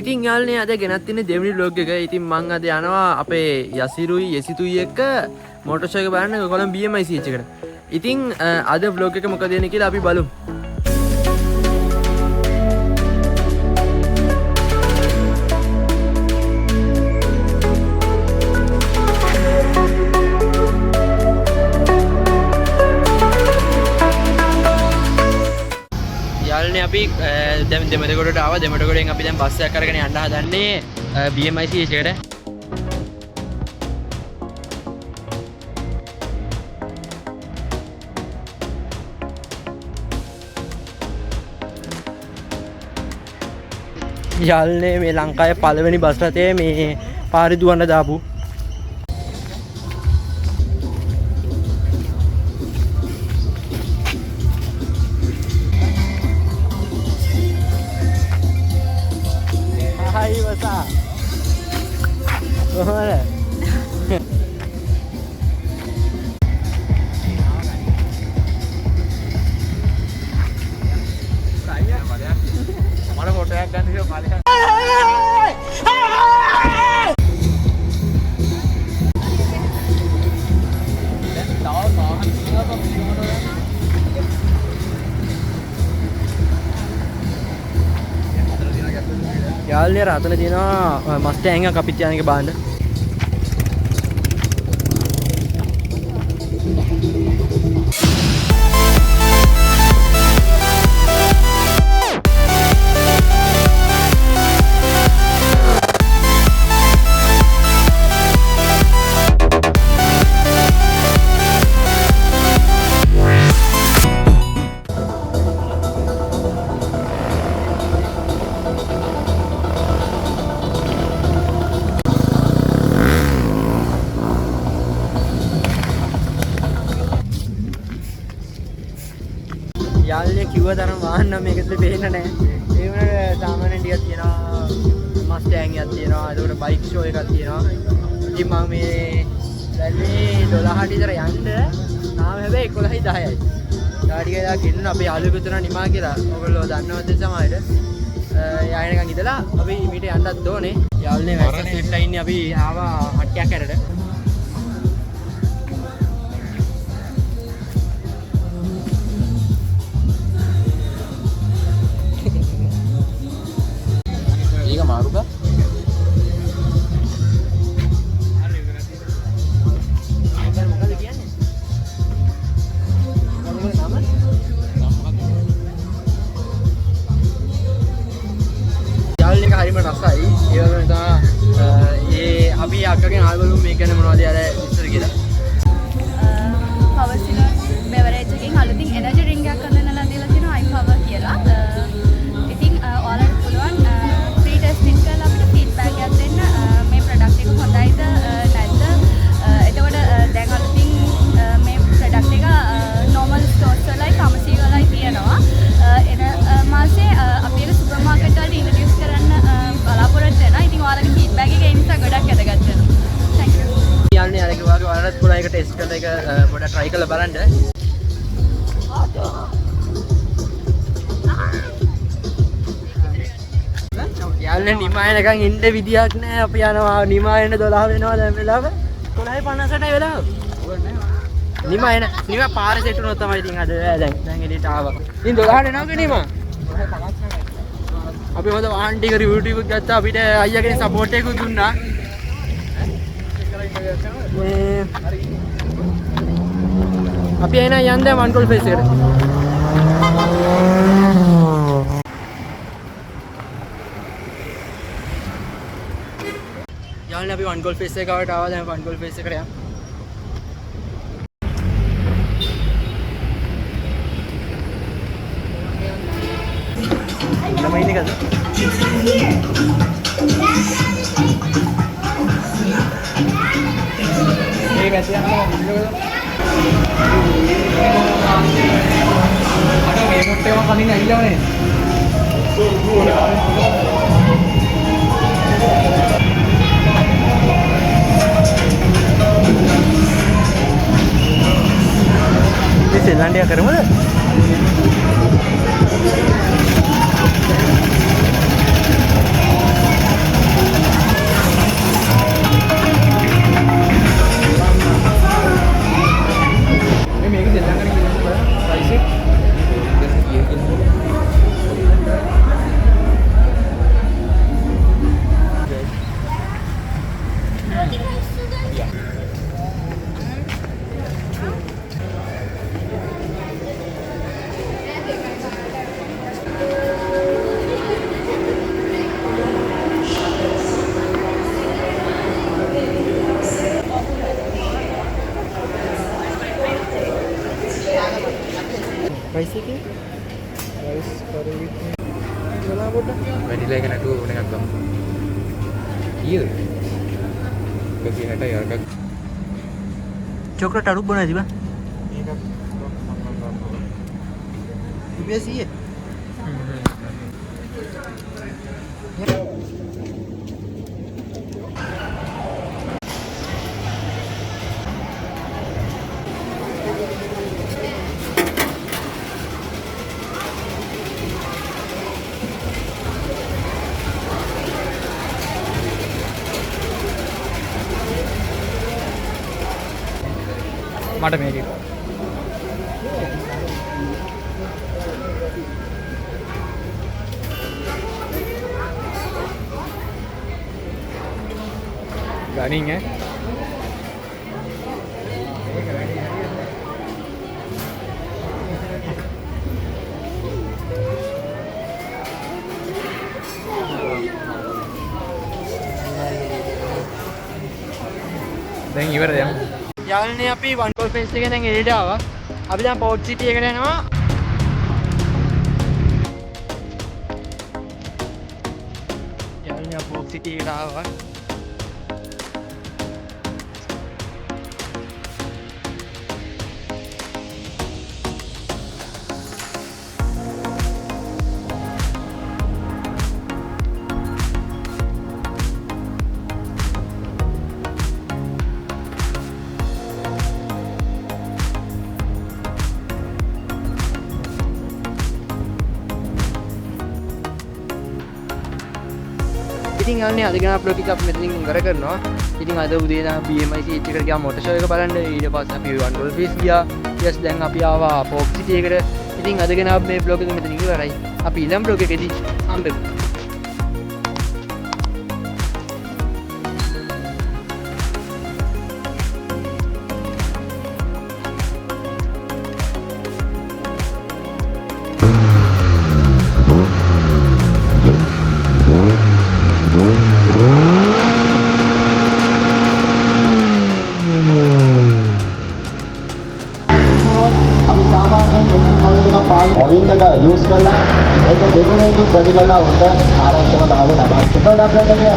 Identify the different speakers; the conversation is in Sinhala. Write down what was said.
Speaker 1: ඉතින් යාළුවනේ අද ගෙනත් තින්නේ දෙවෙනි vlog එක. ඉතින් මං අද යනවා අපේ යසිරුයි යසිතුයි එක්ක මොටර් ෂෝ එක බලන්න කොළඹ BMIC එකට. ඉතින් අද vlog එක මොකද වෙන්නේ කියලා අපි බලමු. යාළුවනේ අපි දැන් දෙමළගොඩට ආවා. දෙමළගොඩෙන් අපි දැන් බස් එකක් අරගෙන යන්න හදන්නේ BMIC එකට. යාළුවනේ මේ ලංකාවේ පළවෙනි බස් රථය මේ පාරේ දුවන්න දාපු. Hai basa. Mana? Mana foto yang kan dia malah. යාළුවනේ රතන තියෙනවා මස්ටෑන් එකක් අපිත් යන එක බලන්න. යාළුවනේ කිව්ව තරම් වාහන නම් මේකද පේන්නේ නැහැ. ඒ වුණාට සාමාන්‍යයෙන් ටිකක් තියෙනවා මස්ටෑන් එකක් තියෙනවා. ඒකට බයික් ෂෝ එකක් තියෙනවා. ඉතින් මම මේ දැල්ලේ 12ට විතර යන්න තාම හැබැයි 11යි 10යි. ගාඩි එකක් ගෙන්න අපේ යාළුවෙකුට උතන නිමා කියලා. ඔයගොල්ලෝ දන්නවද සමහරවිට. යායනකන් ඉඳලා අපි මීට යන්නත් ඕනේ. යාළුවනේ වැක්සන් සෙට්ලා ඉන්නේ අපි ආවා හට්ටියක් ඇරට. मारूंगा යාළුවනේ හරිම රසයි. ඒ වගේම තමයි අපි අක්කගෙන් ආල්බම් මේක ගැන මොනවද යාලා ඉස්සර කියලා.
Speaker 2: පවර් සිලර් බෙවරේජ් එකකින් අලුතින් එනර්ජි ඩ්‍රින්ක් එකක් අරගෙන දීලා තියෙනවා i power කියලා. ඉතින් ඔයාලට පුළුවන් ටෙස්ටිං කරලා අපිට ෆීඩ්බැක් එකක් දෙන්න මේ ප්‍රොඩක්ට් එක හොඳයිද නැද්ද. එතකොට දැන් අලුතින් මේ ප්‍රොඩක්ට් එක normal stores වලයි pharmacy වලයි තියෙනවා. එන මාසේ අපි ඒක සුපර් මාකට් වලට ඉන්ට්‍රොඩියුස් කරන්න බලාපොරොත්තු වෙනවා. ඉතින් ඔයාලගේ ෆීඩ්බැක් එක ඒ නිසා ගොඩක් වැදගත් වෙනවා. Thank you.
Speaker 1: යාළුවනේ අරගෙන වාගේ ඔයාලත් පුළුවන් ඒක ටෙස්ට් කරලා ඒක පොඩ්ඩක් try කරලා බලන්න. යාළුවනේ නිමායනකන් ඉන්න විදියක් නැහැ. අපි යනවා නිමායන 12 වෙනවා දැන් වෙලාව 12:58යි වෙලාව. නිමායන පාර සෙට් වුණොත් තමයි ඉතින් අද දැන් එළියට ආවා. ඉතින් 12ට එනවද නිමා? 12:59. අපි හොඳ වාහන ටික රිවිව් ටිකක් ගත්තා. අපිට අයියාගෙන් සපෝට් එකක් දුන්නා. අපි එන යන්න දැන් වන්ගෝල් ෆේස් එකට. යාළුවනේ අපි වන්ගෝල් ෆේස් එකට ආවා. දැන් වන්ගෝල් ෆේස් එකට යන්න. ළමයි ඉන්නේ කද? මේ ගැතියක් නම මුල්ලකද? අර මේ මොට්ටේ මම කලින් ඇවිල්ලානේ. सेलांडिया करें मुझे
Speaker 3: වැඩිලා එක නැතුව ඕන එකක් ගමු. ඊයද? ඔක කියනට යරක
Speaker 1: චොක්ලට් අරුක් බොනවද බා?
Speaker 3: මේකක්
Speaker 1: ඉබේසියේ.
Speaker 3: මට මේක ගනින් ඈ දැන් ඉවරද යමු.
Speaker 1: යාළුවනේ අපි වන් කෝල් ෆෙන්ස් එකෙන් දැන් එළියට ආවා. අපි දැන් පෝට් සිටි එකට යනවා. යාළුවනේ අපි පෝට් සිටි එකට ආවා. ඉතින් යාළුවනේ අද ගෙන අප්ලෝඩ් එක අපි මෙතනින් ඉවර කරනවා. ඉතින් අද උදේ ඉඳන් BMI CH එකට ගියා මොටර් ෂෝ එක බලන්න. ඊට පස්සේ අපි වන් ඩෝල් ෆීස් ගියා. ඊට දැන් අපි ආවා පෝක් සිටි එකට. ඉතින් අද ගෙන මේ බ්ලොග් එක මෙතනින් ඉවරයි. අපි ඊළඟ බ්ලොග් එකේදී හම්බෙමු.
Speaker 4: ඔරින් එක යූස් කරලා ඒක දෙගුණයකින් වැඩි කරලා උඩ ආරක්ෂක දාව ලබා. ඒකට අපිට මේ